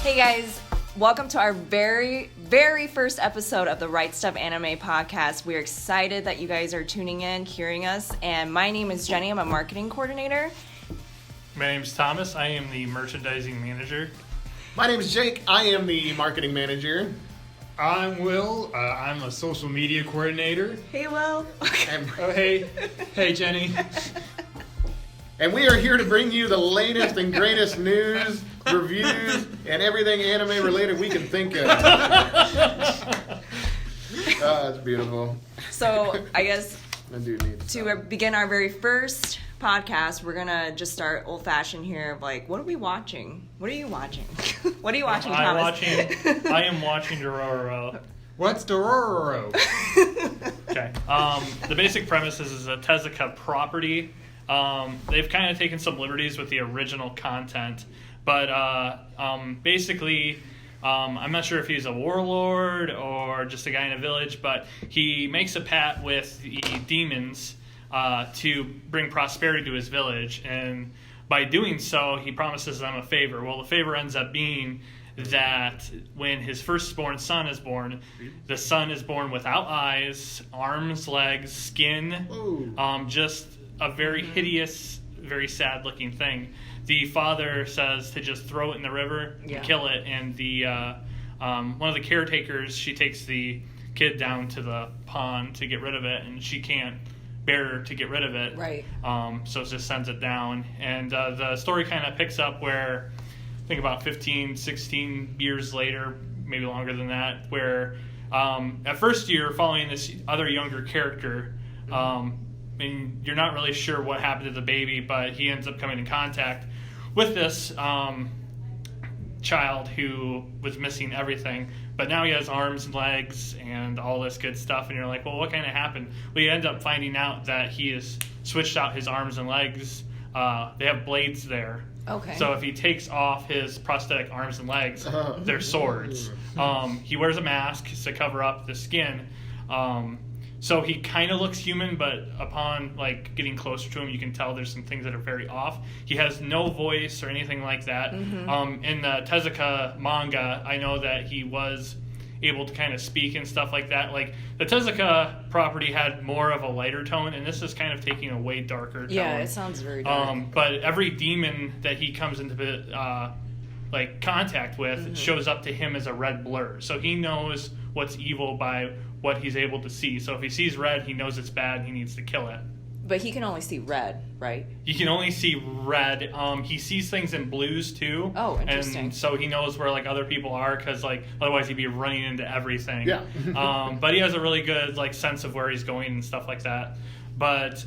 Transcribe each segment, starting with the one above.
Hey guys, welcome to our very, very first episode of the Right Stuff Anime Podcast. We're excited that you guys are tuning in, hearing us, and my name is Jenny. I'm a marketing coordinator. My name's Thomas. I am the merchandising manager. My name is Jake. I am the marketing manager. I'm Will. I'm a social media coordinator. Hey, Will. And, Oh, hey. Hey, Jenny. and we are here to bring you the latest and greatest news, reviews, and everything anime related we can think of. It's beautiful. So, I guess I do need to begin our very first podcast, we're going to just start old-fashioned here of like, what are we watching? What are you watching? What are you watching, Thomas? I am watching Dororo. What's Dororo? Okay. The basic premise is a Tezuka property. They've kind of taken some liberties with the original content, but basically, I'm not sure if he's a warlord or just a guy in a village, but he makes a pact with the demons to bring prosperity to his village, and by doing so, he promises them a favor. Well, the favor ends up being that when his firstborn son is born, the son is born without eyes, arms, legs, skin, just a very hideous, very sad-looking thing. The father says to just throw it in the river and kill it, and the one of the caretakers, she takes the kid down to the pond to get rid of it, and she can't bear to get rid of it. Right. So it just sends it down. And the story kind of picks up where, I think about 15, 16 years later, maybe longer than that, where at first you're following this other younger character, and you're not really sure what happened to the baby, but he ends up coming in contact with this child who was missing everything, but now he has arms and legs and all this good stuff, and you're like, well, what kind of happened? Well, you end up finding out that he has switched out his arms and legs. They have blades there. Okay. So if he takes off his prosthetic arms and legs, they're swords. He wears a mask to cover up the skin. So he kind of looks human, but upon like getting closer to him, you can tell there's some things that are very off. He has no voice or anything like that. In the Tezuka manga, I know that he was able to kind of speak and stuff like that. Like the Tezuka property had more of a lighter tone, and this is kind of taking a way darker tone. Yeah, it sounds very dark. But every demon that he comes into contact with shows up to him as a red blur. So he knows what's evil by what he's able to see. So if he sees red, he knows it's bad and he needs to kill it. But he can only see red, right? He can only see red. He sees things in blues too. Oh, interesting. And so he knows where like other people are, because like otherwise he'd be running into everything. Yeah. But he has a really good like sense of where he's going and stuff like that. But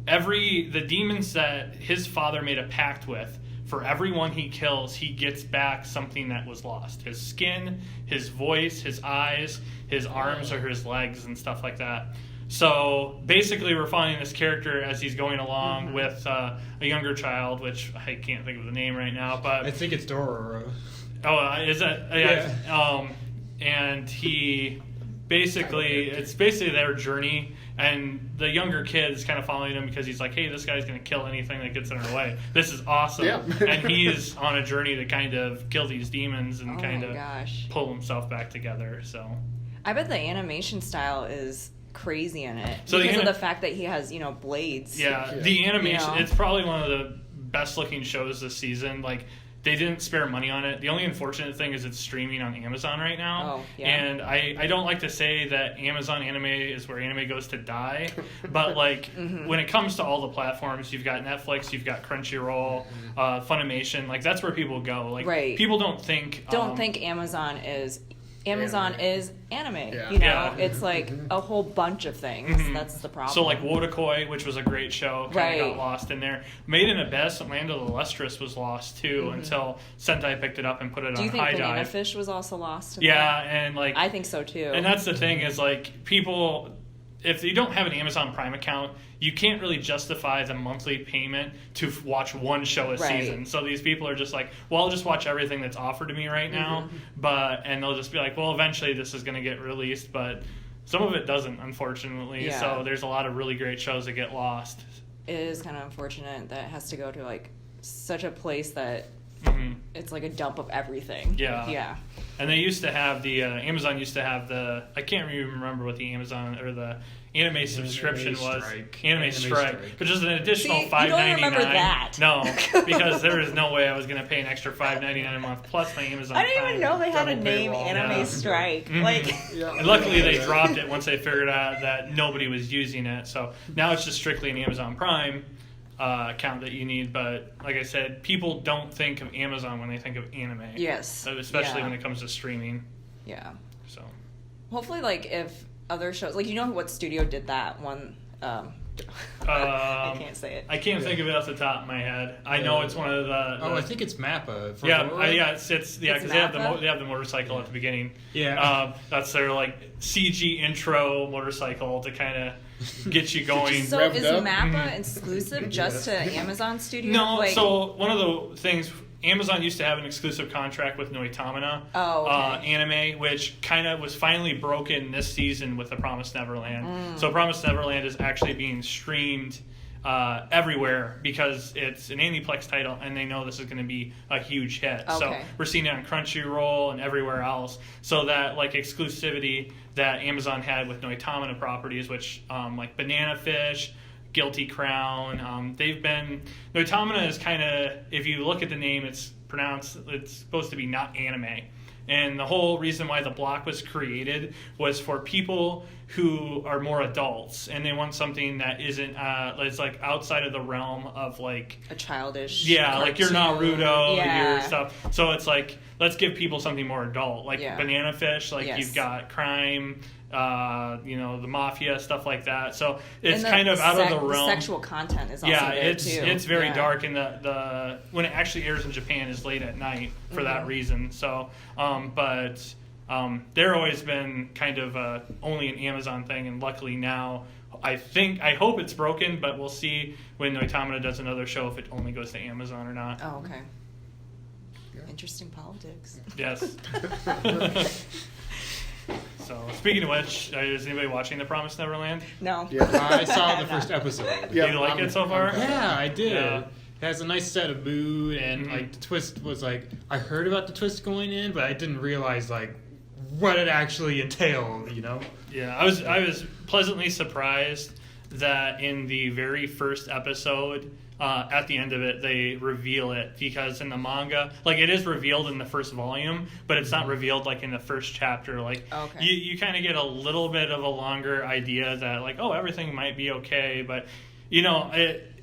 the demons that his father made a pact with, for everyone he kills, he gets back something that was lost. His skin, his voice, his eyes, his arms or his legs and stuff like that. So basically we're following this character as he's going along with a younger child, which I can't think of the name right now, but I think it's Dororo. Oh, is that? Yeah. And it's basically their journey, and the younger kid is kind of following him because he's like, hey, this guy's going to kill anything that gets in our way. This is awesome. Yeah. And he is on a journey to kind of kill these demons and kind of pull himself back together. So I bet the animation style is crazy in it, so because of the fact that he has, blades. Yeah, the animation, it's probably one of the best looking shows this season. Like, they didn't spare money on it. The only unfortunate thing is it's streaming on Amazon right now. Oh, yeah. And I don't like to say that Amazon anime is where anime goes to die, but like when it comes to all the platforms, you've got Netflix, you've got Crunchyroll, Funimation, like that's where people go. Like people don't think Amazon is anime. Yeah. It's like a whole bunch of things. That's the problem. So like Wotakoi, which was a great show, kind of got lost in there. Made in Abyss, Land of the Lustrous was lost too until Sentai picked it up and put it on High Dive. Do you think Banana Fish was also lost in that? that? And like I think so too. And that's the thing is like people, if you don't have an Amazon Prime account, you can't really justify the monthly payment to watch one show a season. So these people are just like, well, I'll just watch everything that's offered to me right now. And they'll just be like, well, eventually this is going to get released. But some of it doesn't, unfortunately. Yeah. So there's a lot of really great shows that get lost. It is kind of unfortunate that it has to go to like such a place that it's like a dump of everything. Yeah. And they used to have the Amazon used to have the, I can't even remember what the Amazon or the anime subscription was. Anime Strike, which is an additional $5.99. You don't remember that? No, because there is no way I was going to pay an extra $5.99 a month plus my Amazon. I didn't Prime. even know they had a Double name, paywall. Anime Strike. Like, And luckily they dropped it once they figured out that nobody was using it. So now it's just strictly an Amazon Prime account that you need. But like I said, people don't think of Amazon when they think of anime. yes. Especially when it comes to streaming. Yeah. So Hopefully, like, if other shows, like, you know what studio did that one? I can't say it. I can't think of it off the top of my head. I know it's one of the. I think it's Mappa. It's because they have Mappa? they have the motorcycle at the beginning. Yeah. That's their like CG intro motorcycle to kind of get you going. So Revved is up? Mappa exclusive just to Amazon Studio? No, Like, so one of the things, Amazon used to have an exclusive contract with Noitamina anime, which kind of was finally broken this season with The Promised Neverland. So Promised Neverland is actually being streamed everywhere because it's an Aniplex title and they know this is going to be a huge hit. So Okay. we're seeing it on Crunchyroll and everywhere else. So that like exclusivity that Amazon had with Noitamina properties, which like Banana Fish, Guilty Crown, Noitamina is kind of, if you look at the name, it's supposed to be not anime. And the whole reason why the block was created was for people who are more adults and they want something that isn't, it's like outside of the realm of like a childish. like your cartoon. Naruto, Yeah. your stuff. So it's like, let's give people something more adult, like Yeah. Banana Fish, like Yes. you've got crime, the mafia, stuff like that. So it's And the kind of out of the realm. Sexual content is also there It's too. it's very Yeah. dark, and the when it actually airs in Japan is late at night for that reason. So, they're always been kind of only an Amazon thing, and luckily now I hope it's broken, but we'll see when Noitamina does another show if it only goes to Amazon or not. Oh, okay. Interesting politics. Yes. So, speaking of which, is anybody watching The Promised Neverland? No. Yeah. I saw the first episode. Yeah, Do you like it so far? Yeah, I did. Yeah. It has a nice set of mood, and like the twist was like I heard about the twist going in, but I didn't realize like what it actually entailed. Yeah, I was pleasantly surprised that in the very first episode, at the end of it, they reveal it, because in the manga, like, it is revealed in the first volume, but it's not revealed like in the first chapter. Like, Okay. you kind of get a little bit of a longer idea that like, oh, everything might be okay, but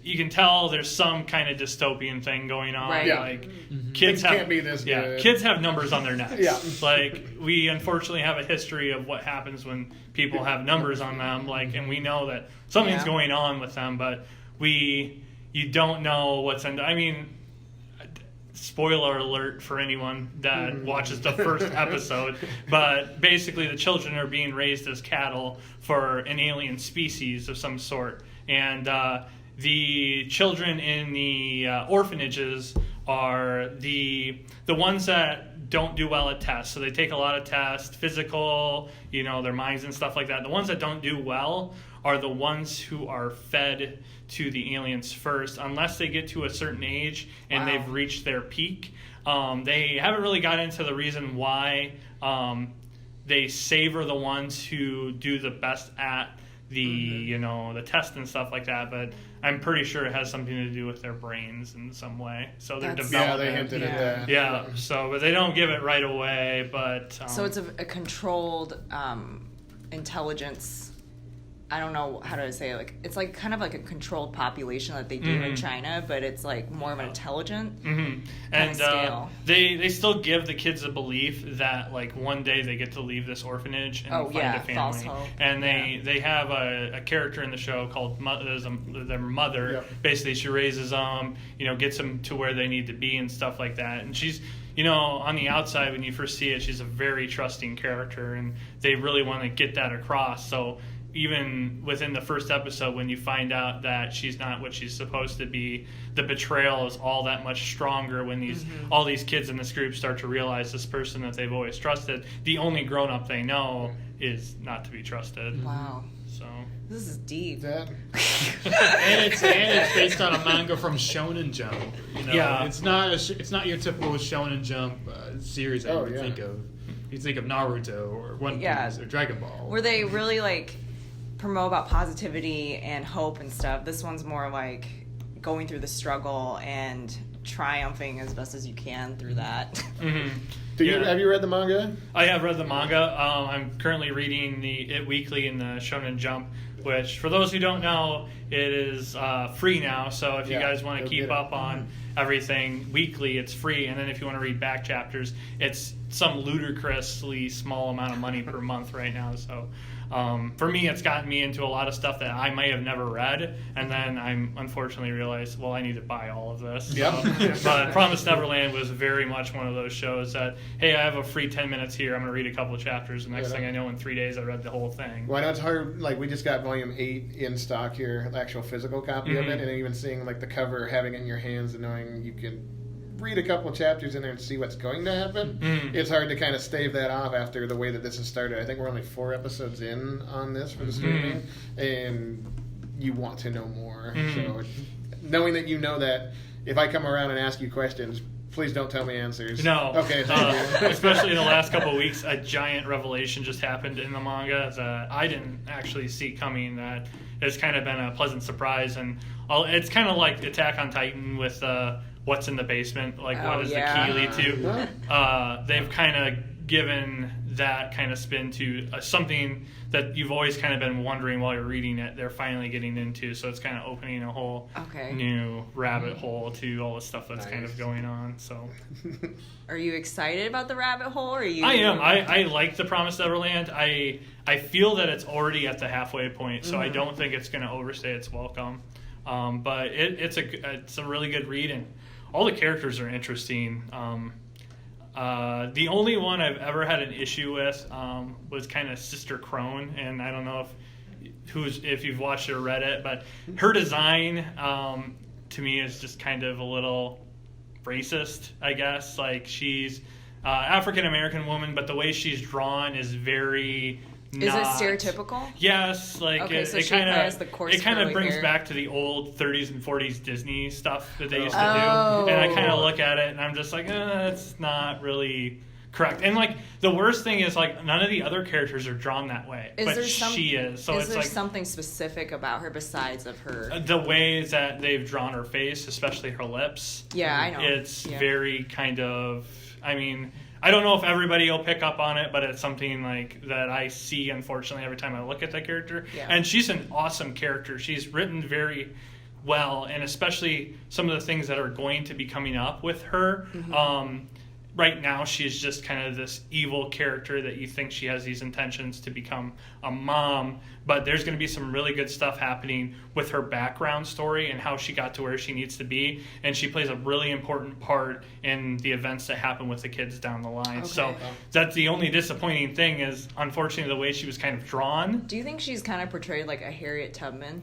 you can tell there's some kind of dystopian thing going on. Right. Yeah. Like Things kids have can't be this good. kids have numbers on their necks. Yeah. Like, we unfortunately have a history of what happens when people have numbers on them. Like, and we know that something's Yeah. going on with them, but you don't know what's under. I mean, spoiler alert for anyone that watches the first episode, but basically the children are being raised as cattle for an alien species of some sort, and the children in the orphanages are the ones that don't do well at tests. So they take a lot of tests, physical, their minds and stuff like that. The ones that don't do well are the ones who are fed to the aliens first, unless they get to a certain age and Wow. they've reached their peak. They haven't really got into the reason why they savor the ones who do the best at the the test and stuff like that, but I'm pretty sure it has something to do with their brains in some way. So they're That's- Yeah, developing. they hinted Yeah. at that. Yeah, but they don't give it right away. But So it's a controlled intelligence. I don't know how to say it. Like, it's like kind of like a controlled population that they do in China, but it's like more of an intelligent. and scale. they still give the kids a belief that like one day they get to leave this orphanage and find a family. false hope. And they have a character in the show called their mother. Yep. Basically, she raises them, gets them to where they need to be and stuff like that. And she's on the outside, when you first see it, she's a very trusting character, and they really want to get that across. So even within the first episode, when you find out that she's not what she's supposed to be, the betrayal is all that much stronger when all these kids in this group start to realize this person that they've always trusted, the only grown-up they know, is not to be trusted. Wow. So This is deep. That and it's based on a manga from Shonen Jump. You know, Yeah. it's not your typical Shonen Jump series that you would think of. You think of Naruto or One Piece or Dragon Ball. Where they really like promote about positivity and hope and stuff. This one's more like going through the struggle and triumphing as best as you can through that. Mm-hmm. Have you read the manga? I have read the manga. I'm currently reading It Weekly in the Shonen Jump, which, for those who don't know, it is free now. So if you guys want to keep up on everything weekly, it's free. And then if you want to read back chapters, it's some ludicrously small amount of money per month right now. So for me, it's gotten me into a lot of stuff that I may have never read. And then I'm unfortunately realized, well, I need to buy all of this. Yep. So, but Promised Neverland was very much one of those shows that, hey, I have a free 10 minutes here. I'm going to read a couple of chapters. The next thing I know, in 3 days, I read the whole thing. Well, I know it's hard. Like, we just got volume 8 in stock here, the actual physical copy of it, and even seeing like the cover, having it in your hands, and knowing you can read a couple chapters in there and see what's going to happen. It's hard to kind of stave that off after the way that this has started. I think we're only 4 episodes in on this for the streaming, and you want to know more. So, knowing that you know that if I come around and ask you questions, please don't tell me answers. No. Okay, thank you. Especially in the last couple of weeks, a giant revelation just happened in the manga that I didn't actually see coming. That has kind of been a pleasant surprise, and it's kind of like Attack on Titan with what's in the basement, like what does the key lead to. They've kind of given that kind of spin to something that you've always kind of been wondering while you're reading it. They're finally getting into, so it's kind of opening a whole new rabbit hole to all the stuff that's kind of going on. So, Are you excited about the rabbit hole? Or are you? I am. I like the Promised Neverland. I feel that it's already at the halfway point, so I don't think it's going to overstay its welcome. But it's a really good read, and all the characters are interesting. The only one I've ever had an issue with was kind of Sister Crone, and I don't know if you've watched it or read it, but her design to me is just kind of a little racist, I guess. Like, she's African American woman, but the way she's drawn is very. Is it stereotypical? Yes, like okay, so it kind of brings hair. back to the old 30s and 40s Disney stuff that they used to do, and I kind of look at it and I'm just like, that's not really correct. And like the worst thing is like none of the other characters are drawn that way, but she is. So is it's there like something specific about her besides of her? The ways that they've drawn her face, especially her lips. Yeah, I know. It's very kind of. I mean. I don't know if everybody will pick up on it, but it's something like that I see, unfortunately, every time I look at the character. Yeah. And she's an awesome character. She's written very well, and especially some of the things that are going to be coming up with her. Right now, she's just kind of this evil character that you think she has these intentions to become a mom, but there's going to be some really good stuff happening with her background story and how she got to where she needs to be, and she plays a really important part in the events that happen with the kids down the line. Okay. So that's the only disappointing thing is, unfortunately, the way she was kind of drawn. Do you think she's kind of portrayed like a Harriet Tubman?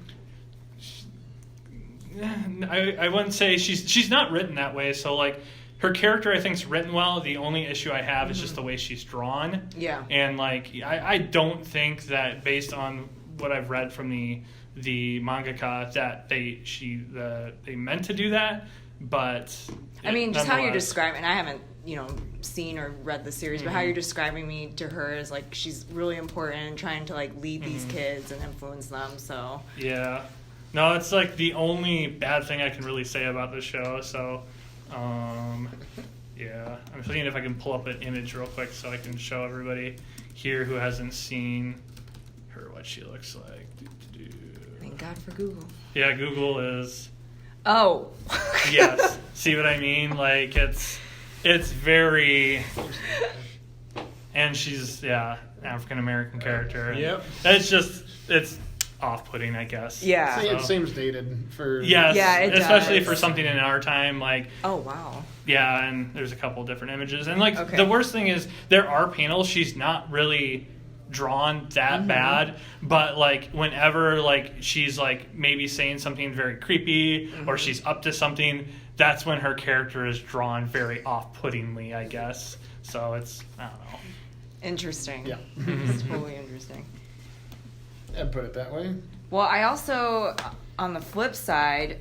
I wouldn't say she's not written that way, so like her character, I think, is written well. The only issue I have is just the way she's drawn. Yeah. And, like, I don't think that based on what I've read from the mangaka that they meant to do that, but... I mean, just how you're describing... And I haven't, seen or read the series, but how you're describing me to her is, like, she's really important and trying to, like, lead these kids and influence them, so... Yeah. No, it's, like, the only bad thing I can really say about the show, so... yeah, I'm seeing if I can pull up an image real quick so I can show everybody here who hasn't seen her what she looks like. Thank God for Google. Yeah, Google is. Oh. Yes. See what I mean? Like it's very. And she's African American character. Yep. It's off-putting, I guess. Yeah. It seems dated for... Yes, yeah, it especially does. for something in our time, like... Oh, wow. Yeah, and there's a couple different images. And, like, the worst thing is, there are panels she's not really drawn that bad, but, like, whenever, like, she's, like, maybe saying something very creepy, or she's up to something, that's when her character is drawn very off-puttingly, I guess. So it's, I don't know. Interesting. Yeah. It's totally interesting. I'd put it that way. Well, I also, on the flip side,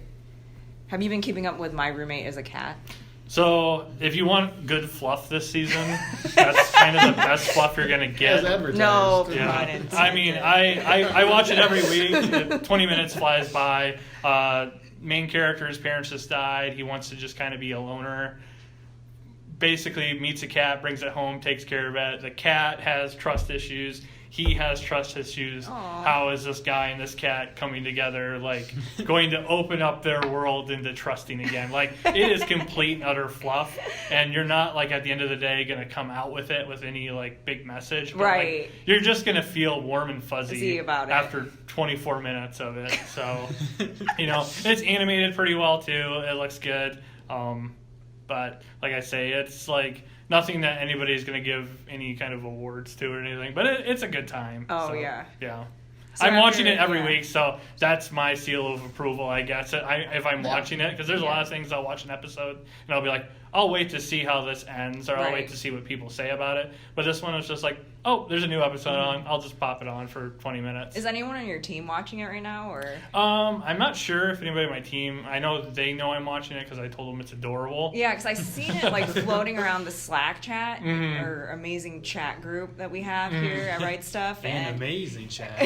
have you been keeping up with My Roommate is a Cat? So, if you want good fluff this season, that's kind of the best fluff you're going to get. As advertised. No, Yeah. I mean, I watch it every week. 20 minutes flies by. Main character's parents just died. He wants to just kind of be a loner. Basically, meets a cat, brings it home, takes care of it. The cat has trust issues. He has trust issues. Aww. How is this guy and this cat coming together, like, going to open up their world into trusting again? Like, it is complete and utter fluff, and you're not, like, at the end of the day going to come out with it with any, like, big message. But, Right. like, you're just going to feel warm and fuzzy about it. after 24 minutes of it. So, you know, it's animated pretty well, too. It looks good. But, like I say, it's, like, nothing that anybody's going to give any kind of awards to or anything. But it's a good time. Oh, So, yeah. Yeah. So I'm watching after- it every yeah. week, so that's my seal of approval, I guess. If I'm watching it, because there's a lot of things I'll watch an episode, and I'll be like, I'll wait to see how this ends, or I'll Right. wait to see what people say about it. But this one was just like, oh, there's a new episode on. I'll just pop it on for 20 minutes. Is anyone on your team watching it right now, or? I'm not sure if anybody on my team, I know they know I'm watching it because I told them it's adorable. Yeah, because I've seen it like floating around the Slack chat Mhm. or amazing chat group that we have here at Right Stuff, An and amazing chat.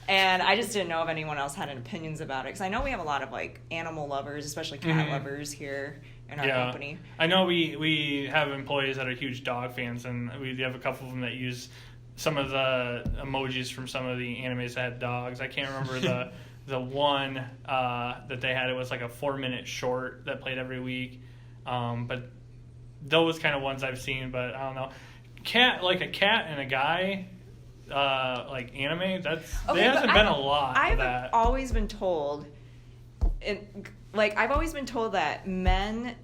and I just didn't know if anyone else had opinions about it because I know we have a lot of like animal lovers, especially cat Mhm. lovers here in our Yeah. company. I know we have employees that are huge dog fans, and we have a couple of them that use some of the emojis from some of the animes that had dogs. I can't remember the one that they had. It was like a 4-minute short that played every week. But those kind of ones I've seen, but I don't know. A cat and a guy, like anime, there Okay, hasn't but been a lot of I've that. always been told, I've always been told that men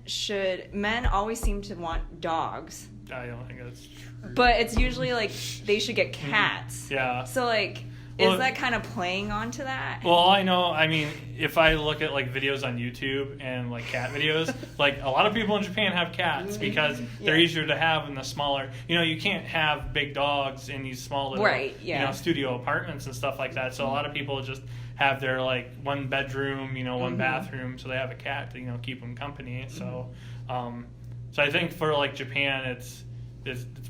always seem to want dogs, I don't think that's true. but it's usually like they should get cats. Yeah. So like, Well- is that kind of playing onto that? Well, I know, I mean, if I look at, like, videos on YouTube and, like, cat videos, like, a lot of people in Japan have cats because they're Yeah. easier to have in the smaller, you can't have big dogs in these small little, Right, yeah. studio apartments and stuff like that. So a lot of people just have their, like, one bedroom, one bathroom, so they have a cat to, keep them company. So, so I think for, like, Japan, it's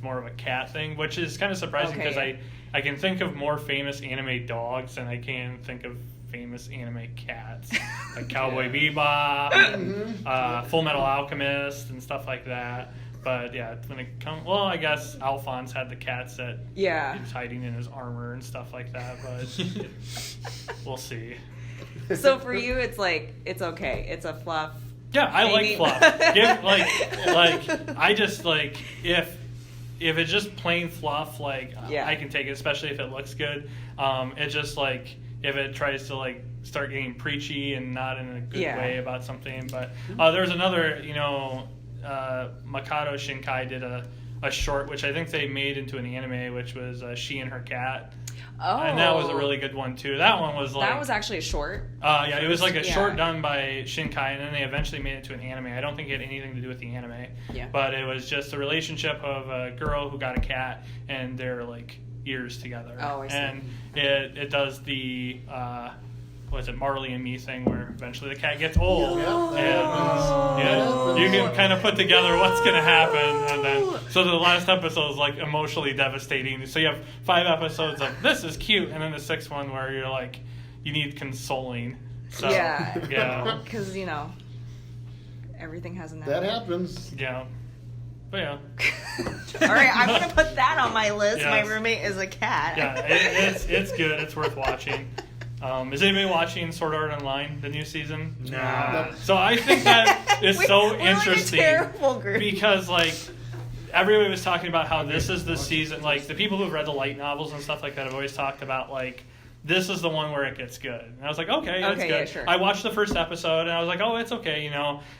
more of a cat thing, which is kind of surprising because Okay. I can think of more famous anime dogs than I can think of famous anime cats, like Cowboy Bebop, Full Metal Alchemist, and stuff like that. But yeah, when it comes, well, I guess Alphonse had the cats that Yeah. he was hiding in his armor and stuff like that. But we'll see. So for you, it's like it's okay. It's a fluff. Yeah, I Maybe. like fluff. I just like if it's just plain fluff, like Yeah. I can take it, especially if it looks good. It's just like if it tries to like start getting preachy and not in a good Yeah. way about something. But there's another, Makoto Shinkai did a short which I think they made into an anime, which was She and Her Cat. Oh. And that was a really good one too. That one was like That was actually a short. yeah, it was like a Yeah. short done by Shinkai, and then they eventually made it to an anime. I don't think it had anything to do with the anime, Yeah. but it was just a relationship of a girl who got a cat, and they're like years together. Oh, I see. And it does the Marley and Me thing, where eventually the cat gets old, Yeah. and you can kind of put together what's going to happen, and then so the last episode is like emotionally devastating. So you have 5 episodes of this is cute, and then the 6th one where you're like, you need consoling. So, Yeah. yeah, Because everything has an end. That happens. yeah, but yeah, All right, I'm gonna put that on my list. Yes. My roommate is a cat. yeah, it's good. It's worth watching. Is anybody watching Sword Art Online, the new season? Nah. So I think that is so interesting Like a terrible group. because like everybody was talking about how this is the season. Like the people who've read the light novels and stuff like that have always talked about like this is the one where it gets good. And I was like, okay, it's Okay, good. yeah, sure. I watched the first episode and I was like, oh, it's okay.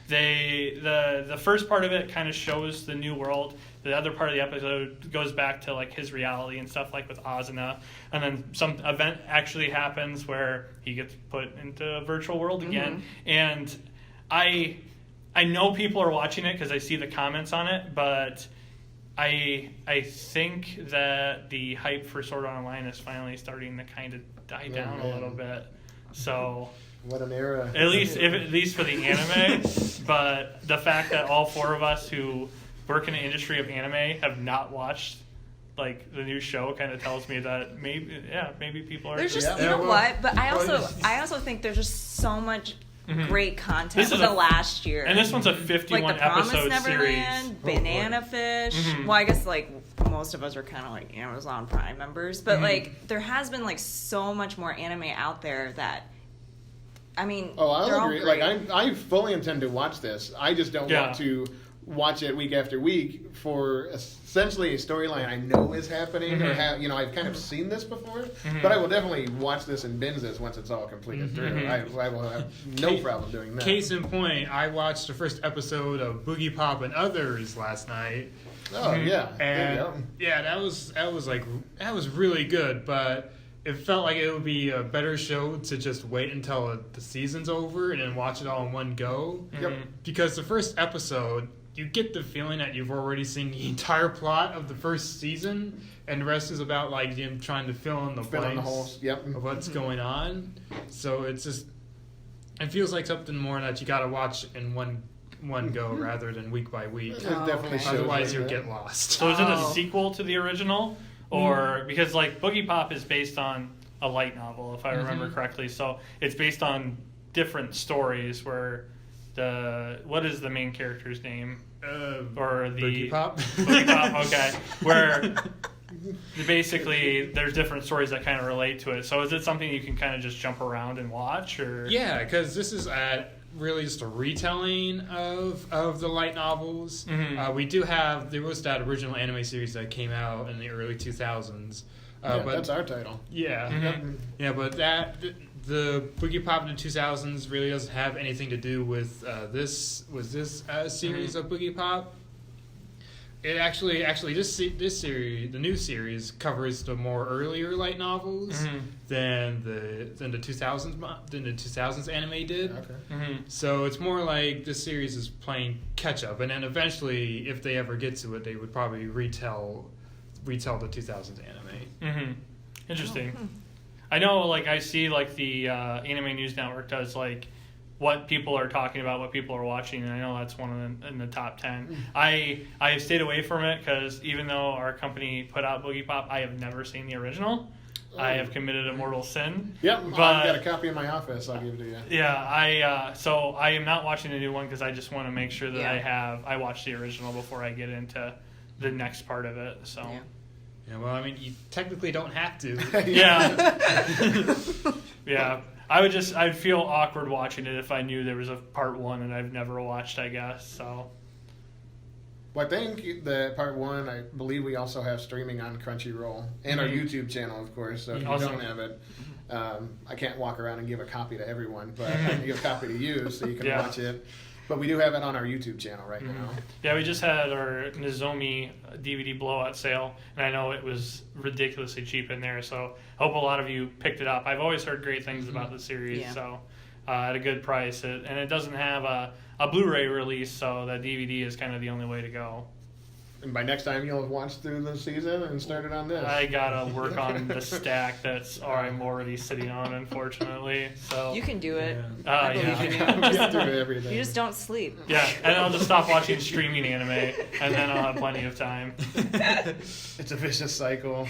The first part of it kind of shows the new world. The other part of the episode goes back to like his reality and stuff, like with Asuna, and then some event actually happens where he gets put into a virtual world again. And I know people are watching it because I see the comments on it, but I think that the hype for Sword Art Online is finally starting to kind of die down a little bit. So what an era! At least for the anime, but the fact that all four of us who work in the industry of anime have not watched like the new show kind of tells me that maybe people are. There's just what, but I also think there's just so much. Great content for the last year. And this one's a 51 like the episode Promised Neverland, series. Banana Fish. Well, I guess like most of us are kind of like Amazon Prime members, but like there has been like so much more anime out there that I mean, I'll agree. Like I fully intend to watch this. I just don't want to watch it week after week for essentially a storyline I know is happening or I've kind of seen this before, but I will definitely watch this and binge this once it's all completed through. I will have no problem doing that. Case in point, I watched the first episode of Boogie Pop and Others last night. Oh yeah, and that was really good, but it felt like it would be a better show to just wait until the season's over and then watch it all in one go. Because the first episode, you get the feeling that you've already seen the entire plot of the first season, and the rest is about like them trying to fill in the blanks of what's going on. So it feels like something more that you got to watch in one go rather than week by week. Otherwise, you'll get lost. So is it a sequel to the original, or because like Boogie Pop is based on a light novel, if I remember correctly, so it's based on different stories where. What is the main character's name? Or the Boogie Pop? Boogie Pop, okay. Where basically there's different stories that kind of relate to it. So is it something you can kind of just jump around and watch? Or yeah, because this is really just a retelling of the light novels. There was that original anime series that came out in the early 2000s. But that's our title. Yeah. Yeah, but the Boogie Pop in the 2000s really doesn't have anything to do with this series of Boogie Pop. It actually this series, the new series, covers the more earlier light novels than the 2000s anime did. Okay. So it's more like this series is playing catch up, and then eventually, if they ever get to it, they would probably retell the 2000s anime. Interesting. I know, like, I see, like, the Anime News Network does, like, what people are talking about, what people are watching, and I know that's one of them in the top 10. I have stayed away from it because even though our company put out Boogie Pop, I have never seen the original. I have committed a mortal sin. Yep, but I've got a copy in my office. I'll give it to you. Yeah, so I am not watching the new one because I just want to make sure that I watch the original before I get into the next part of it. So. Yeah, well, I mean, you technically don't have to. Yeah. I'd feel awkward watching it if I knew there was a part one and I've never watched, I guess, so. Well, I think the part one, I believe we also have streaming on Crunchyroll and our YouTube channel, of course, so if you don't have it, I can't walk around and give a copy to everyone, but I can give a copy to you so you can watch it. But we do have it on our YouTube channel right now. Yeah, we just had our Nozomi DVD blowout sale, and I know it was ridiculously cheap in there, so I hope a lot of you picked it up. I've always heard great things about the series, so at a good price. And it doesn't have a Blu-ray release, so the DVD is kind of the only way to go. And by next time, you'll have watched through the season and started on this. I gotta work on the stack I'm already sitting on, unfortunately. So you can do it. Everything. You just don't sleep. Yeah, and I'll just stop watching streaming anime, and then I'll have plenty of time. It's a vicious cycle.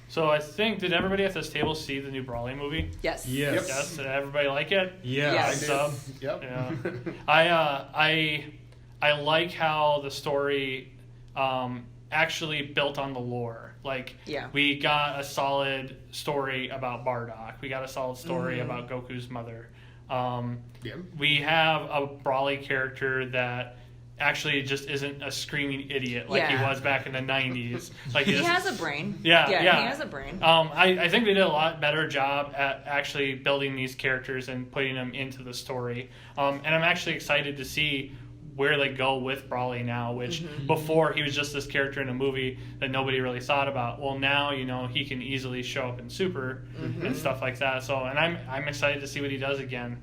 So I think, did everybody at this table see the new Brawley movie? Yes. Yes. Did everybody like it? Yes. I did. Yep. Yeah. I like how the story actually built on the lore. Like, we got a solid story about Bardock. We got a solid story about Goku's mother. We have a Brawley character that actually just isn't a screaming idiot like he was back in the 90s. Like he has a brain. Yeah, he has a brain. I think they did a lot better job at actually building these characters and putting them into the story. And I'm actually excited to see where they go with Brawley now, which before he was just this character in a movie that nobody really thought about. Well, now, he can easily show up in Super and stuff like that. So, and I'm excited to see what he does again.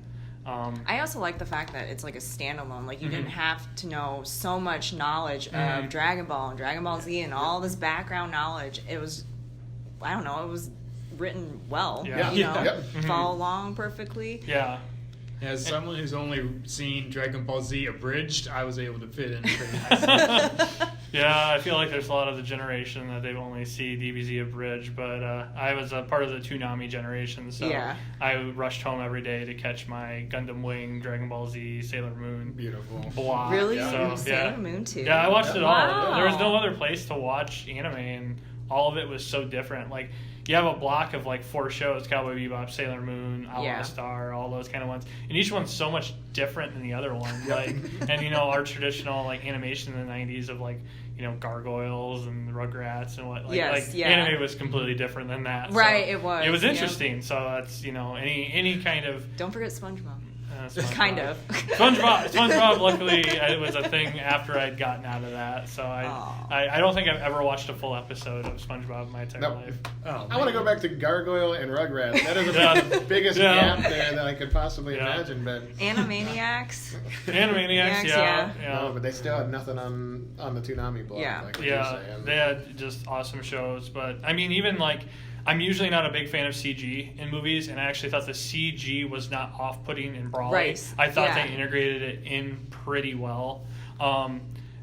I also like the fact that it's like a standalone. Like you Mm-hmm. didn't have to know so much knowledge of Dragon Ball and Dragon Ball Z and all this background knowledge. It was, I don't know, it was written well. Yeah. You know, Yep. follow along perfectly. Yeah. As someone who's only seen Dragon Ball Z abridged, I was able to fit in pretty nicely. Yeah, I feel like there's a lot of the generation that they've only see DBZ abridged, but I was a part of the Toonami generation, so Yeah. I rushed home every day to catch my Gundam Wing, Dragon Ball Z, Sailor Moon Beautiful. block. Really? So, Sailor Moon too? Yeah, I watched it all. Wow. There was no other place to watch anime, and all of it was so different. Like, you have a block of like 4 shows: Cowboy Bebop, Sailor Moon, Owl Yeah. Star, all those kind of ones, and each one's so much different than the other one. Like, and you know, our traditional like animation in the '90s of like, you know, gargoyles and Rugrats and what. Like, Yes, like yeah. anime was completely different than that. Right, So it was, It was yeah. interesting. So that's, you know, any kind of Don't forget SpongeBob. SpongeBob. Kind of. SpongeBob, luckily, it was a thing after I'd gotten out of that. So Aw. I don't think I've ever watched a full episode of SpongeBob in my entire Nope. life. Oh, I want to go back to Gargoyle and Rugrats. That is Yeah. the biggest Yeah. gap there that I could possibly Yeah. imagine. But Animaniacs. Animaniacs, yeah. no, but they still had nothing on the Toonami blog. Yeah. Like what Yeah, you're saying. they had just awesome shows. But, I mean, even like, I'm usually not a big fan of CG in movies, and I actually thought the CG was not off-putting in Brawley. Right. I thought Yeah. they integrated it in pretty well.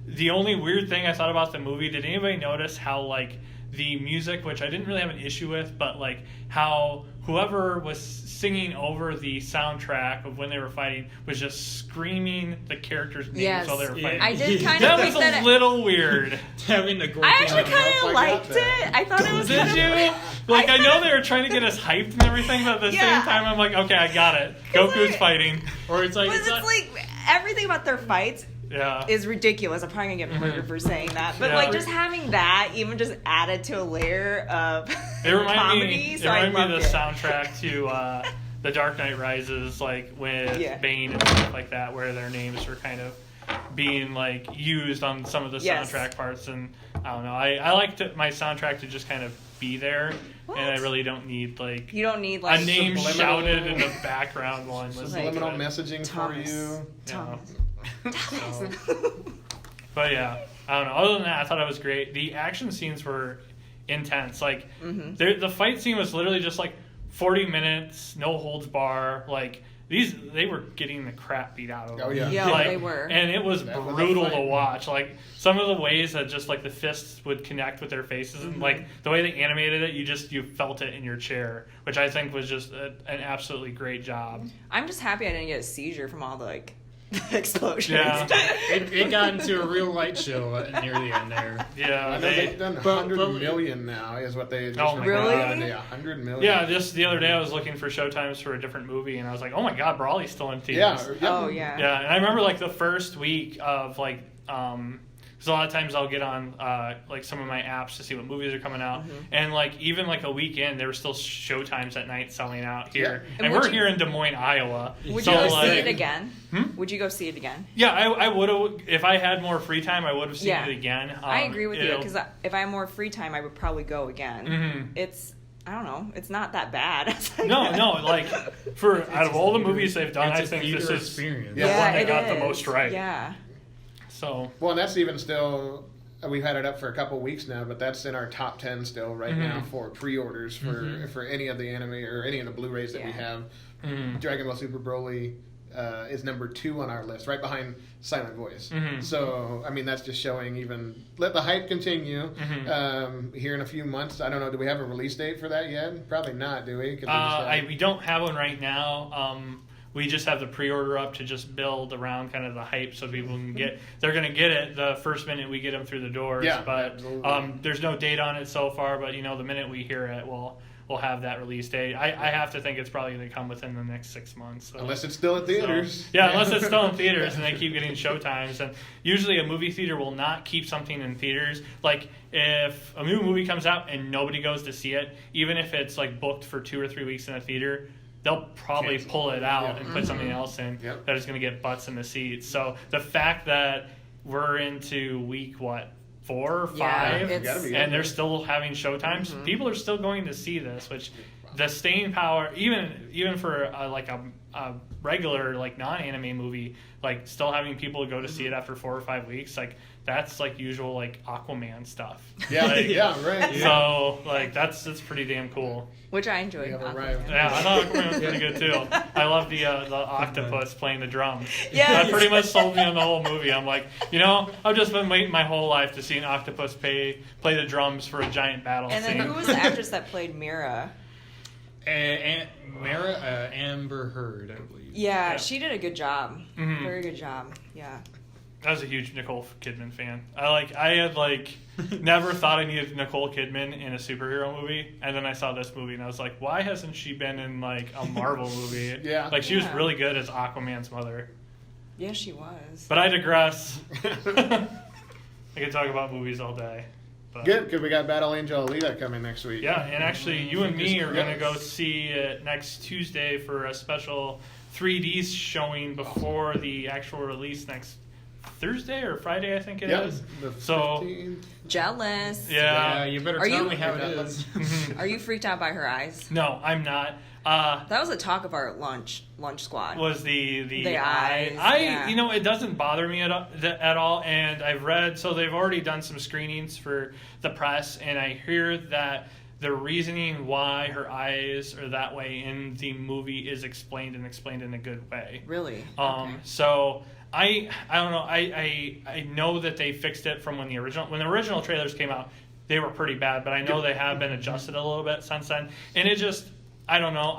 The only weird thing I thought about the movie, did anybody notice how, like, the music, which I didn't really have an issue with, but, like, how whoever was singing over the soundtrack of when they were fighting was just screaming the characters' names Yes. while they were Yeah. fighting. I did kind That of was think a that. little weird. having the I actually I don't know kind if of I got liked that. it. I thought it was Did kind you? of. Like, I know thought- they were trying to get us hyped and everything, but at the Yeah. same time, I'm like, okay, I got it. 'Cause Goku's I- fighting. Or it's like, But it's not- like everything about their fights Yeah. is ridiculous. I'm probably gonna get murdered for saying that, but Yeah. like just having that, even just added to a layer of It reminded comedy. me. So I It reminded loved me of it. the soundtrack to The Dark Knight Rises, like with Yeah. Bane and stuff like that, where their names were kind of being like used on some of the Yes. soundtrack parts. And I don't know. I like my soundtrack to just kind of be there, What? and I really don't need like You don't need like a name subliminal- shouted in the background while I'm listening Subliminal to it. messaging Thomas. for you. Thomas. So, but yeah, I don't know. Other than that, I thought it was great. The action scenes were intense. Like the fight scene was literally just like 40 minutes, no holds bar. Like they were getting the crap beat out of them. Oh, yeah. Yeah, Like, they were. and it was That was a brutal to fight. watch. Like some of the ways that just like the fists would connect with their faces, and like the way they animated it, you felt it in your chair, which I think was just an absolutely great job. I'm just happy I didn't get a seizure from all the like explosions. Yeah. it got into a real light show near the end there. Yeah, I know they've done but- 100 million now, is what they just Oh my Really? God. Yeah, 100 million. Yeah, just the other day I was looking for showtimes for a different movie, and I was like, oh my god, Brawley's still in Yeah. theaters. Oh yeah. Yeah, and I remember like the first week of like, because a lot of times I'll get on like some of my apps to see what movies are coming out, and like even like a weekend there were still showtimes at night selling out here, And and would we're you- here in Des Moines, Iowa. Would so you go like, see it again? Hmm? Would you go see it again? Yeah, I would have if I had more free time. I would have seen Yeah. it again. I agree with you it'll- because if I had more free time, I would probably go again. Mhm. It's I don't know. It's not that bad. No, like for out of all the movies they've done, It's I a think theater this is experience. the Yeah, one that it got the is. most right. Yeah. So Well, and that's even still. We've had it up for a couple weeks now, but that's in our top 10 still right now for pre-orders for any of the anime or any of the Blu-rays that we Yeah. have. Dragon Ball Super Broly is number 2 on our list, right behind Silent Voice. So, I mean, that's just showing even let the hype continue. Here in a few months, I don't know. Do we have a release date for that yet? Probably not. Do we? 'Cause we just had- we don't have one right now. We just have the pre-order up to just build around kind of the hype so people can get. They're going to get it the first minute we get them through the doors. Yeah, but absolutely. there's no date on it so far. But the minute we hear it, we'll have that release date. I have to think it's probably going to come within the next 6 months. So. unless it's still at theaters. So, yeah, unless it's still in theaters and they keep getting showtimes. And usually a movie theater will not keep something in theaters. Like if a new movie comes out and nobody goes to see it, even if it's like booked for 2 or 3 weeks in a theater, they'll probably Cancel. pull it out Yeah. and put something else in Yep. that is going to get butts in the seats. So the fact that we're into week 4 or 5, Yeah, Gotta be and they're still having showtimes, people are still going to see this, which the staying power, even for like a regular like non-anime movie, like still having people go to see it after 4 or 5 weeks, like that's like usual like Aquaman stuff. Yeah, like, right. So like that's pretty damn cool. Which I enjoyed. Yeah, right. Yeah, I thought Aquaman was pretty good too. I love the octopus playing the drums. Yes. That pretty much sold me on the whole movie. I'm like, I've just been waiting my whole life to see an octopus play the drums for a giant battle And scene. then who was the actress that played Mira? Amber Heard, I believe. Yeah, she did a good job. Mhm. Very good job. Yeah. I was a huge Nicole Kidman fan. I had never thought I needed Nicole Kidman in a superhero movie, and then I saw this movie and I was like, why hasn't she been in like a Marvel movie? Yeah. Like she was Yeah. really good as Aquaman's mother. Yeah, she was. But I digress. I could talk about movies all day. But. Good, because we got Battle Angel Alita coming next week. Yeah, and actually you and me are going to Yes. go see it next Tuesday for a special 3D showing before the actual release next Thursday or Friday, I think it is. The So 15th. Jealous. Yeah. You better Are tell you- me how it is. Are you freaked out by her eyes? No, I'm not. That was the talk of our lunch squad. Was the eyes, yeah. It doesn't bother me at all, and I've read, so they've already done some screenings for the press, and I hear that the reasoning why her eyes are that way in the movie is explained in a good way. Really? Okay. So I don't know. I know that they fixed it from when the original trailers came out. They were pretty bad, but I know they have been adjusted a little bit since then. And it just, I don't know.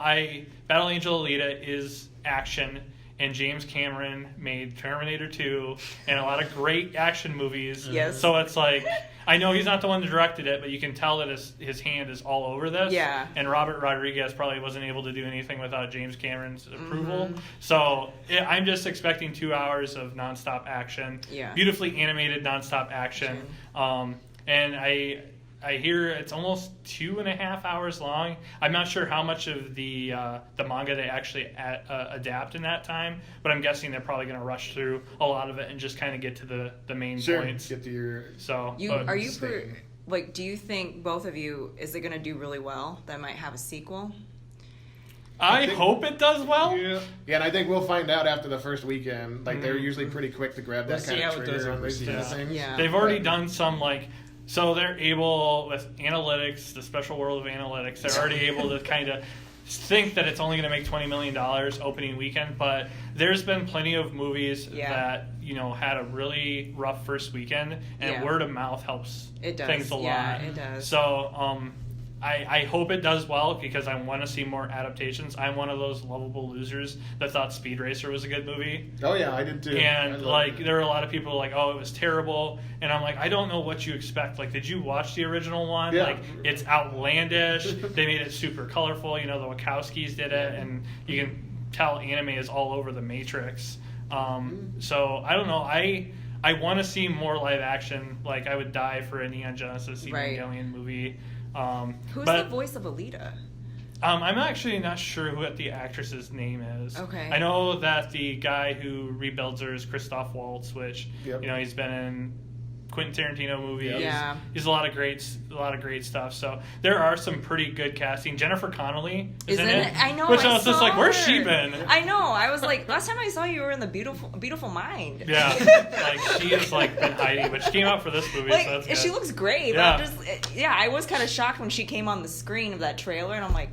Battle Angel Alita is action, and James Cameron made Terminator 2 and a lot of great action movies. Yes. So it's like, I know he's not the one that directed it, but you can tell that his hand is all over this. Yeah. And Robert Rodriguez probably wasn't able to do anything without James Cameron's approval. So I'm just expecting 2 hours of nonstop action. Yeah. Beautifully animated nonstop action. And I hear it's almost 2.5 hours long. I'm not sure how much of the manga they actually adapt in that time, but I'm guessing they're probably going to rush through a lot of it and just kind of get to the main points. Get to your. So do you think both of you, is it going to do really well? That might have a sequel? I hope it does well. Yeah, and I think we'll find out after the first weekend. Like they're usually pretty quick to grab that We'll kind see of how it does trigger on these overseas. kind of things. Yeah. They've already done some so they're able with analytics, the special world of analytics. They're already able to kind of think that it's only going to make $20 million opening weekend, but there's been plenty of movies that had a really rough first weekend, and word of mouth helps things a lot. Yeah, it does. So I hope it does well because I want to see more adaptations. I'm one of those lovable losers that thought Speed Racer was a good movie. Oh yeah, I did too. And there were a lot of people like, oh, it was terrible. And I'm like, I don't know what you expect. Like, did you watch the original one? Yeah. Like, it's outlandish. They made it super colorful. The Wachowskis did it, and you can tell anime is all over the Matrix. So I don't know. I want to see more live action. Like, I would die for a Neon Genesis Evangelion movie. Who's the voice of Alita? I'm actually not sure what the actress's name is. Okay. I know that the guy who rebuilds her is Christoph Waltz, which he's been in Quentin Tarantino movies. Yeah. He's a lot of great stuff. So there are some pretty good casting. Jennifer Connelly is in it. I know. Which I was just like, where's she been? I know. I was like, last time I saw you were in the Beautiful Mind. Yeah. She has been hiding, but she came out for this movie. So that's good. She looks great. Yeah. But I was kind of shocked when she came on the screen of that trailer, and I'm like,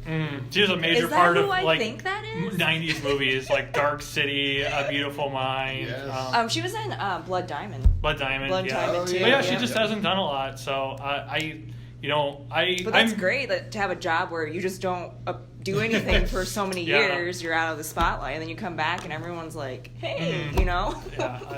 she was a major is that part who of I think that is? 90s movies like Dark City, A Beautiful Mind. Yes. She was in Blood Diamond. Blood Diamond, Blood yeah. Diamond too. But yeah, she just hasn't done a lot. So But that's great to have a job where you just don't do anything for so many years. You're out of the spotlight, and then you come back, and everyone's like, "Hey," Yeah,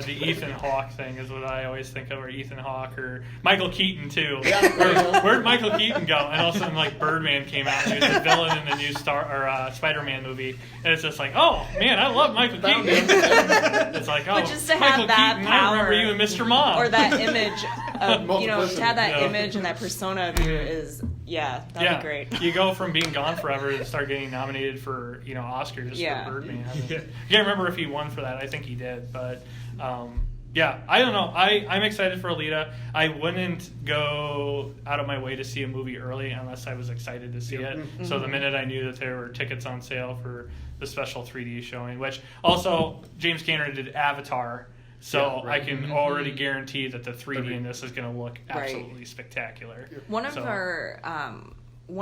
the Ethan Hawke thing is what I always think of, or Ethan Hawke, or Michael Keaton too. Where'd Michael Keaton go? And all of a sudden, Birdman came out, and he was the villain in the new Spider-Man movie, and it's just like, oh man, I love Michael Keaton. It's like, oh, but just to Michael have that Keaton, power, I remember you and Mr. Mom, or that image of to have that Yeah. image and that persona of you is that'd be great. You go from being gone forever to start getting nominated for Oscars for Birdman. Yeah. I can't remember if he won for that. I think he did, but Yeah, I don't know. I'm excited for Alita. I wouldn't go out of my way to see a movie early unless I was excited to see it. Mm-hmm. So the minute I knew that there were tickets on sale for the special 3D showing, which also James Cameron did Avatar, so Yeah, right. I can already guarantee that the 3D in this is going to look Right. absolutely spectacular. One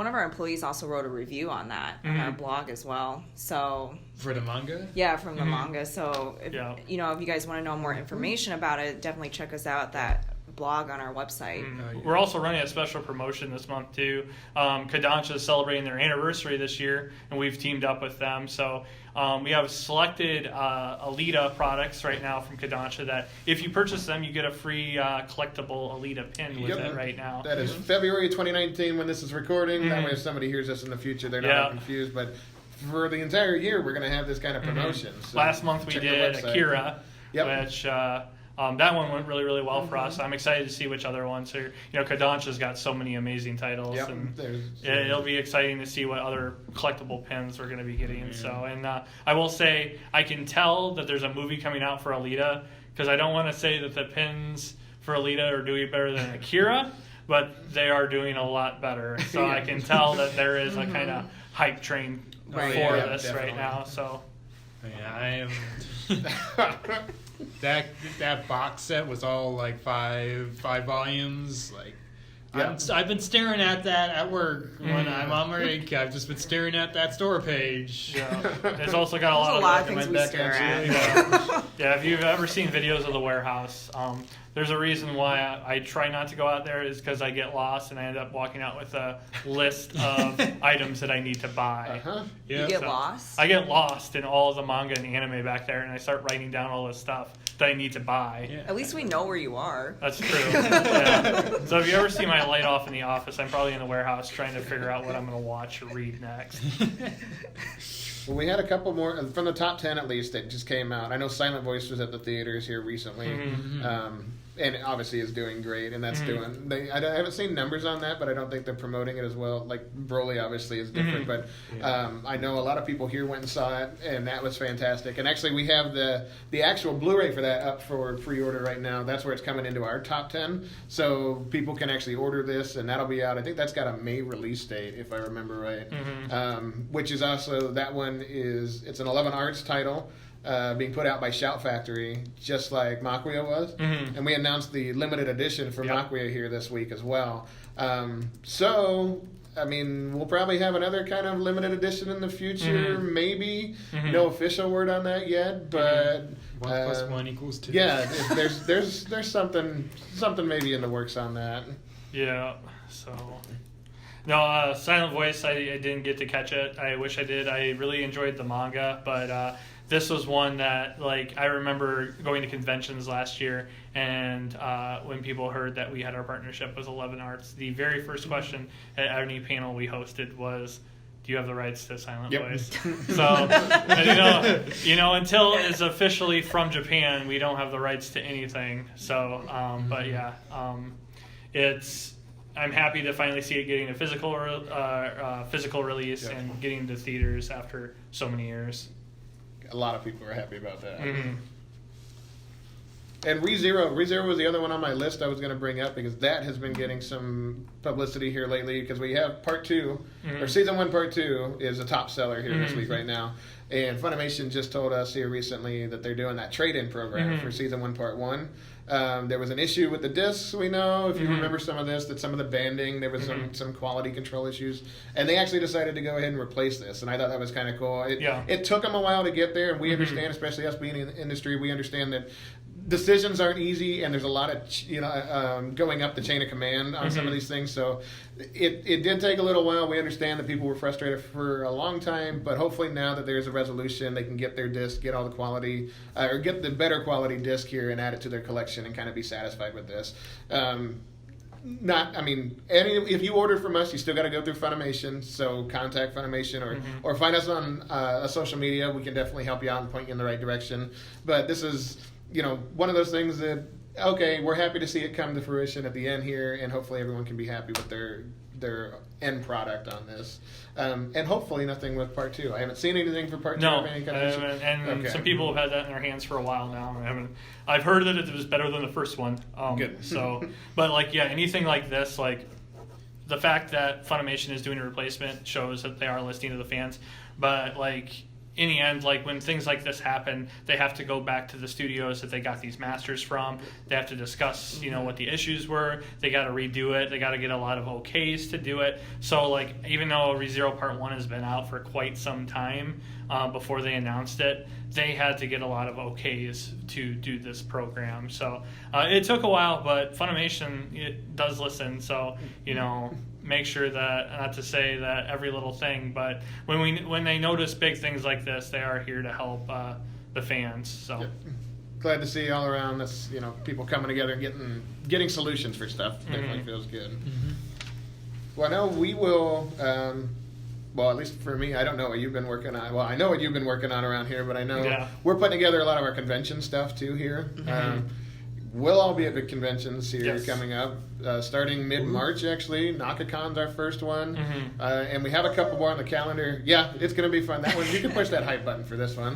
of our employees also wrote a review on that on our blog as well. So For the manga? yeah, from the manga. So if, Yeah. you know, if you guys want to know more information about it, definitely check us out that blog on our website. Oh, yeah. We're also running a special promotion this month too. Kodansha is celebrating their anniversary this year, and we've teamed up with them. So we have selected Alita products right now from Kodansha that if you purchase them, you get a free collectible Alita pin with it right now. That is February 2019 when this is recording. That way if somebody hears us in the future, they're not confused. But for the entire year, we're going to have this kind of promotion. So Last month we check the did website. Akira, Yep. which that one went really, really well for us. I'm excited to see which other ones are. You know, Kodansha's got so many amazing titles, Yep. and There's- it'll be exciting to see what other collectible pins we're going to be getting. So, and I will say, I can tell that there's a movie coming out for Alita, because I don't want to say that the pins for Alita are doing better than Akira, but they are doing a lot better. So I can tell that there is a kind of hype train Right. for Yeah, this definitely. right now. So. Yeah, I am. that box set was all like five volumes. Like, Yeah. I've been staring at that at work when I'm on break. I've just been staring at that store page. Yeah, it's also got a lot There's of a lot of recommend things we back stare actually. Yeah, if you've ever seen videos of the warehouse, there's a reason why I try not to go out there is because I get lost and I end up walking out with a list of items that I need to buy. Huh? Yeah. You get So, lost? I get lost in all of the manga and anime back there, and I start writing down all this stuff that I need to buy. Yeah. At least we know where you are. That's true. Yeah. So if you ever see my light off in the office, I'm probably in the warehouse trying to figure out what I'm going to watch or read next. Well, we had a couple more from the top 10 at least that just came out. I know Silent Voice was at the theaters here recently, and it obviously is doing great. And that's doing. I haven't seen numbers on that, but I don't think they're promoting it as well. Like Broly obviously is different, but I know a lot of people here went and saw it, and that was fantastic. And actually, we have the actual Blu-ray for that up for pre-order right now. That's where it's coming into our top 10, so people can actually order this, and that'll be out. I think that's got a May release date, if I remember right. Which is also that one it's an 11 Arts title. Being put out by Shout Factory, just like Makuya was. And we announced the limited edition for Makuya here this week as well. So, I mean, we'll probably have another kind of limited edition in the future, maybe. No official word on that yet, but... 1 + 1 = 2. Yeah, there's something maybe in the works on that. Yeah, so... No, Silent Voice, I didn't get to catch it. I wish I did. I really enjoyed the manga, but this was one that, like, I remember going to conventions last year, and when people heard that we had our partnership with 11 Arts, the very first question at any panel we hosted was, do you have the rights to Silent Voice? So, and, you know, until it's officially from Japan, we don't have the rights to anything. So, but yeah, I'm happy to finally see it getting a physical release and getting to theaters after so many years. A lot of people are happy about that. And ReZero was the other one on my list I was going to bring up because that has been getting some publicity here lately because we have part 2, or season 1 part 2 is a top seller here this week right now. And Funimation just told us here recently that they're doing that trade-in program for season 1 part 1. There was an issue with the discs, we know, if you remember some of this, that some of the banding, there was some quality control issues. And they actually decided to go ahead and replace this. And I thought that was kind of cool. It took them a while to get there, and we understand, especially us being in the industry, we understand that decisions aren't easy, and there's a lot of going up the chain of command on some of these things. So it did take a little while. We understand that people were frustrated for a long time, but hopefully now that there's a resolution, they can get their disc, get all the quality, or get the better quality disc here and add it to their collection and kind of be satisfied with this. If you order from us, you still got to go through Funimation, so contact Funimation or find us on social media. We can definitely help you out and point you in the right direction. But this is, one of those things that, okay, we're happy to see it come to fruition at the end here, and hopefully everyone can be happy with their end product on this. And hopefully nothing with part 2. I haven't seen anything for part 2. No, of any kind of and some people have had that in their hands for a while now. I've heard that it was better than the first one. Good. So, but anything like this, the fact that Funimation is doing a replacement shows that they are listening to the fans. But in the end, when things like this happen, they have to go back to the studios that they got these masters from. They have to discuss, what the issues were. They got to redo it. They got to get a lot of okays to do it. So, even though ReZero Part 1 has been out for quite some time before they announced it, they had to get a lot of okays to do this program. So, it took a while, but Funimation, it does listen. So, make sure that, not to say that every little thing, but when they notice big things like this, they are here to help the fans. So yep. Glad to see all around this, people coming together and getting solutions for stuff. Definitely feels good. Mm-hmm. Well, I know we will. Well, at least for me, I don't know what you've been working on. Well, I know what you've been working on around here, but I know we're putting together a lot of our convention stuff too here. Mm-hmm. We'll all be at the conventions here coming up, starting mid-March, actually. NakaCon's our first one. Mm-hmm. And we have a couple more on the calendar. Yeah, it's going to be fun. That one, you can push that hype button for this one.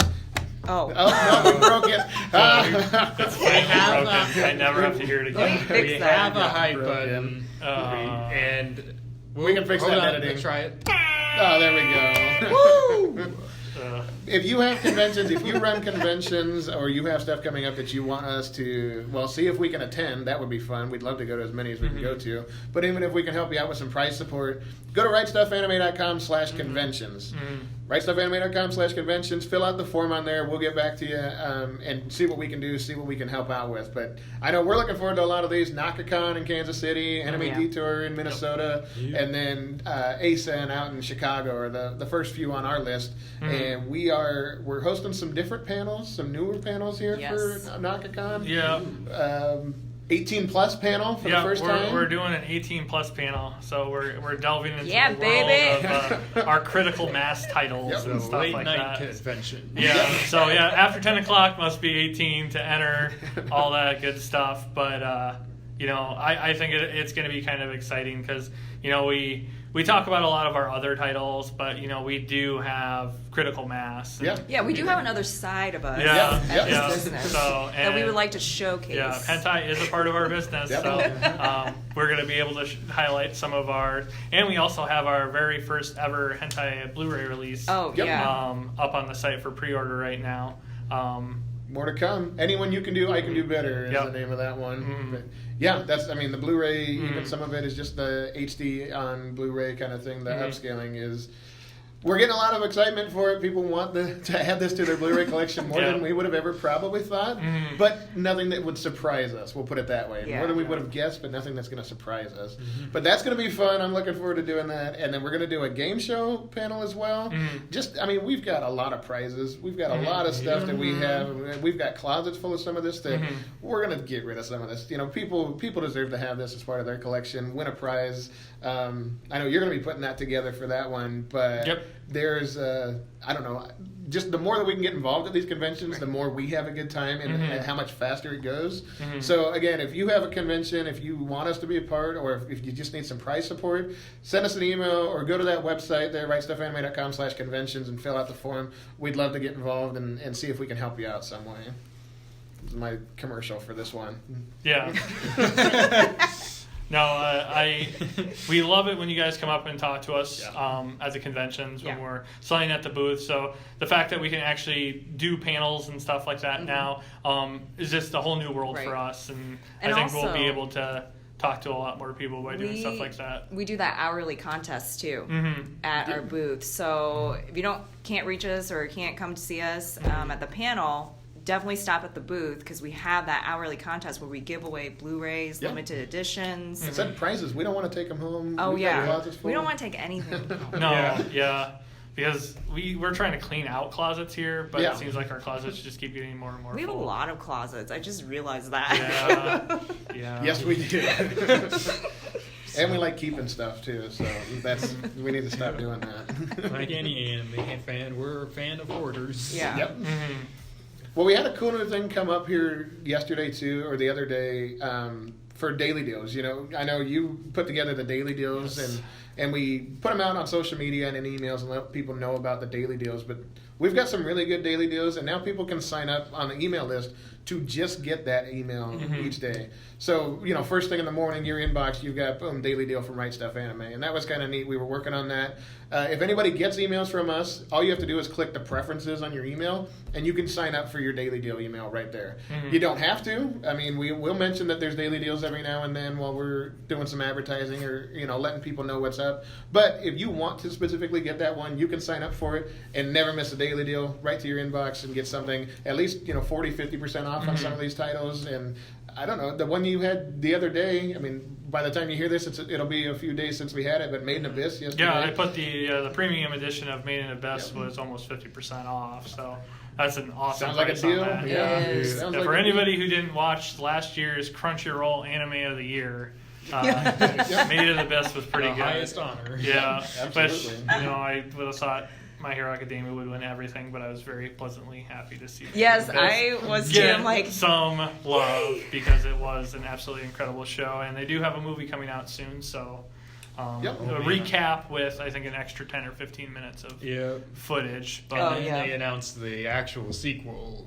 Oh, no, we broke it. That's broken. I never have to hear it again. We have a hype button. And we can fix that editing. Let's try it. Oh, there we go. Woo! If you have conventions, if you run conventions, or you have stuff coming up that you want us to, see if we can attend, that would be fun. We'd love to go to as many as we can go to. But even if we can help you out with some price support, go to rightstuffanime.com/conventions. rightstuffanime.com/conventions. Fill out the form on there. We'll get back to you and see what we can do, see what we can help out with. But I know we're looking forward to a lot of these. NakaCon in Kansas City, Anime Detour in Minnesota, and then ASEN out in Chicago are the first few on our list. And we're hosting some different panels, some newer panels here for NakaCon. Yeah. 18 plus panel for the first time. We're doing an 18 plus panel, so we're delving into the baby. world of our critical mass titles and stuff late like night that. Convention. Yeah. So after 10 o'clock must be 18 to enter, all that good stuff. But I think it's going to be kind of exciting because we talk about a lot of our other titles, but we do have critical mass. Yeah, we do have another side of us as business that we would like to showcase. Yeah, hentai is a part of our business, so we're going to be able to highlight some of our, and we also have our very first ever hentai Blu-ray release. Oh yeah, up on the site for pre-order right now. More to come. Anyone you can do, I can do better is the name of that one. Mm-hmm. But the Blu-ray, even some of it is just the HD on Blu-ray kind of thing. The upscaling is, we're getting a lot of excitement for it. People want to add this to their Blu-ray collection more than we would have ever probably thought. Mm-hmm. But nothing that would surprise us, we'll put it that way. More than we would have guessed, but nothing that's going to surprise us. Mm-hmm. But that's going to be fun. I'm looking forward to doing that. And then we're going to do a game show panel as well. Mm-hmm. We've got a lot of prizes. We've got a lot of stuff that we have. We've got closets full of some of this that we're going to get rid of some of this. People deserve to have this as part of their collection, win a prize. I know you're going to be putting that together for that one, but there's, just the more that we can get involved at these conventions, the more we have a good time and how much faster it goes. Mm-hmm. So again, if you have a convention, if you want us to be a part, or if you just need some price support, send us an email or go to that website there, rightstuffanime.com/conventions, and fill out the form. We'd love to get involved and see if we can help you out some way. This is my commercial for this one. Yeah. No, we love it when you guys come up and talk to us at the conventions when we're selling at the booth. So the fact that we can actually do panels and stuff like that now is just a whole new world for us, and I think we'll be able to talk to a lot more people by doing stuff like that. We do that hourly contest too at our booth. So if you can't reach us or can't come to see us at the panel, definitely stop at the booth because we have that hourly contest where we give away Blu-rays, limited editions. Set prizes. We don't want to take them home. Oh, we don't want to take anything home. No, because we're trying to clean out closets here, but it seems like our closets just keep getting more and more full. We have a lot of closets. I just realized that. Yeah. Yes, we do. And we like keeping stuff too, so we need to stop doing that. Like any anime fan, we're a fan of hoarders. Yeah. Yep. Well, we had a cool new thing come up here yesterday too, or the other day, for daily deals. You know, I know you put together the daily deals, and we put them out on social media and in emails and let people know about the daily deals. But we've got some really good daily deals, and now people can sign up on the email list to just get that email each day. So, you know, first thing in the morning, your inbox, you've got, boom, daily deal from Right Stuff Anime. And that was kind of neat. We were working on that. If anybody gets emails from us, all you have to do is click the preferences on your email, and you can sign up for your daily deal email right there. You don't have to. I mean, we'll mention that there's daily deals every now and then while we're doing some advertising or, you know, letting people know what's up. But if you want to specifically get that one, you can sign up for it and never miss a daily deal right to your inbox and get something at least, you know, 40, 50% off on some of these titles. And I don't know, the one you had the other day, I mean, by the time you hear this, it'll be a few days since we had it, but Made in Abyss yesterday. Yeah, I put the premium edition of Made in Abyss was almost 50% off, so that's an awesome Sounds like a price on deal. that. Yeah. For anybody who didn't watch last year's Crunchyroll Anime of the Year, Made in Abyss was pretty good. Highest honor. Yeah, Absolutely. which, you know, I would have thought My Hero Academia would win everything, but I was very pleasantly happy to see it. Yes, I was too. I'm like, some love because it was an absolutely incredible show, and they do have a movie coming out soon, so a recap with, I think, an extra 10 or 15 minutes of footage. But they announced the actual sequel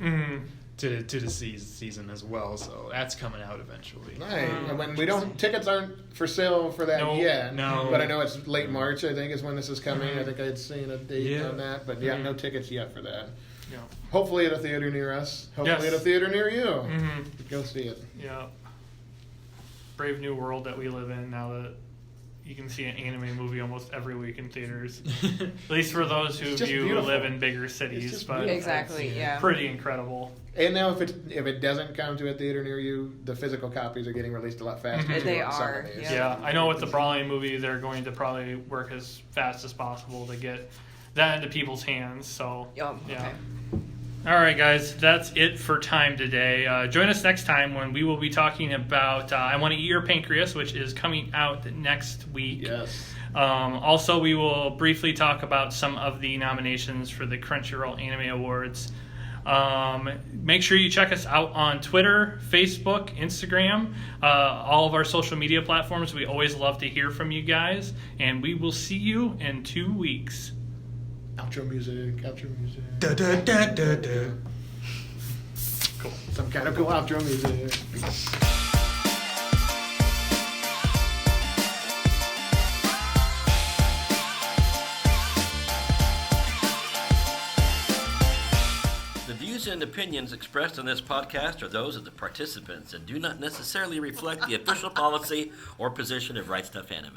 to the season as well, so that's coming out eventually. Right. And when tickets aren't for sale for that yet. No. But I know it's late March, I think, is when this is coming. I think I'd seen a date on that. But no tickets yet for that. Yeah. Hopefully at a theater near us. Hopefully at a theater near you. Go see it. Yeah. Brave new world that we live in now that you can see an anime movie almost every week in theaters. At least for those who live in bigger cities. But exactly, pretty incredible. And now if it doesn't come to a theater near you, the physical copies are getting released a lot faster. Too, they on some are. of these. Yeah, I know with the Brawling movie, they're going to probably work as fast as possible to get that into people's hands. So, okay. All right, guys, that's it for time today. Join us next time when we will be talking about I Want to Eat Your Pancreas, which is coming out next week. Yes. Also, we will briefly talk about some of the nominations for the Crunchyroll Anime Awards. Make sure you check us out on Twitter, Facebook, Instagram, all of our social media platforms. We always love to hear from you guys, and we will see you in 2 weeks. Outro music. Da, da, da, da, da. Cool. Some kind of cool outro music. The views and opinions expressed on this podcast are those of the participants and do not necessarily reflect the official policy or position of Right Stuff Anime.